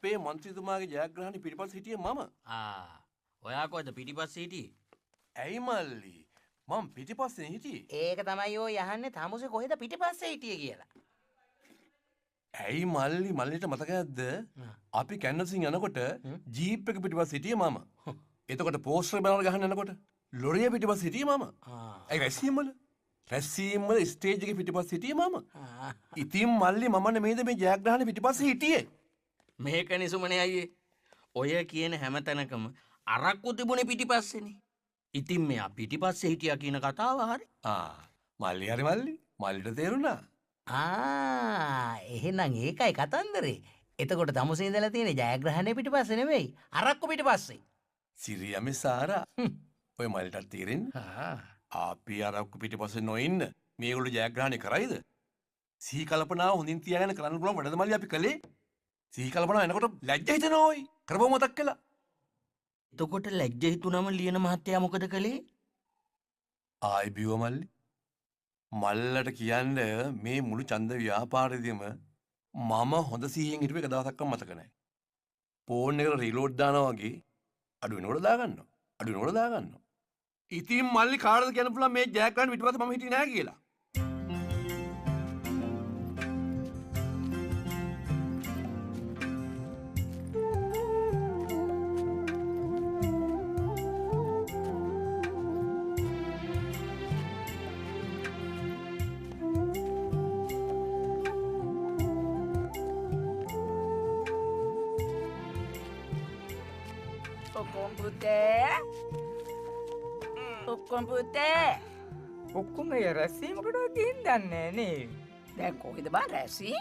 අපේ මන්ත්‍රීතුමාගේ ජයග්‍රහණ පිටිපස්ස හිටියේ මම. ඔයා කොහෙද පිටිපස්සේ හිටියේ? ඇයි මල්ලි? මම පිටිපස්සේ හිටියේ. ඒක තමයි ඔය යහන්නේ තමුසේ කොහෙද පිටිපස්සේ හිටියේ කියලා. ඇයි මල්ලි මල්ලිට මතක නැද්ද? අපි කැන්වසින් යනකොට ජීප් එක පිටිපස්සේ හිටියේ මම. එතකොට පෝස්ටර් බැනර ගහන්න යනකොට ලොරිය පිටිපස්සේ හිටියේ මම. ඒ රැස්වීම වල ස්ටේජ් එකේ පිටිපස්සේ හිටියේ මම. ඉතින් මල්ලි මම නෙමෙයිද මේ ජයග්‍රහණ පිටිපස්සේ හිටියේ? මේක නිසුමනේ අයියේ. ඔය කියන හැම තැනකම අරක්කු තිබුණේ පිටිපස්සේනේ. ඉතින් මෙයා පිටිපස්සේ හිටියා කියන කතාව හරි. මල්ලි හරි මල්ලි. මල්ලිට තේරුණා. එහෙනම් ඒකයි කතන්දරේ. එතකොට තමුසේ ඉඳලා තියෙන ජයග්‍රහණය පිටිපස්සේ නෙමෙයි අරක්කු පිටිපස්සේ. සිරියමේ සාරා. ඔය මල්ලිට තේරෙන්නේ? අපි අරක්කු පිටිපස්සේ නොඉන්න මේගොල්ලෝ ජයග්‍රහණය කරයිද? සිහි කල්පනාව හොඳින් තියාගෙන කරන්න පුළුවන් වැඩද මල්ලි අපි කළේ? සිහි කල්පනාව එනකොට ලැජ්ජ හිතෙනවා ඔයි. කරපුව මතක් කළා. එතකොට ලැජ්ජ හිතුනම ලියන මහත්තයා මොකද කළේ? ආයි බිව මල්ලි. මල්ලට කියන්න මේ මුළු ඡන්ද ව්‍යාපාරෙදිම මම හොඳ සිහියෙන් හිටපු එක දවසක්වත් මතක නැහැ. ෆෝන් එකට රීලෝඩ් දානවා වගේ අඩු වෙනකොට දාගන්නවා. අඩු වෙනකොට දාගන්නවා. ඉතින් මල්ලි කාටද කියන්න පුළුවන් මේ ජයග්‍රහණ පිටිපස්සේ මම හිටියේ නැහැ කියලා? ඔක්කොම පුතේ ඔක්කොම රැස්වීමකට ගිහින් දන්නේ නේ. දැන් කොහෙද බං රැසි?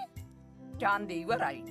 ඡන්දේ ඉවරයි.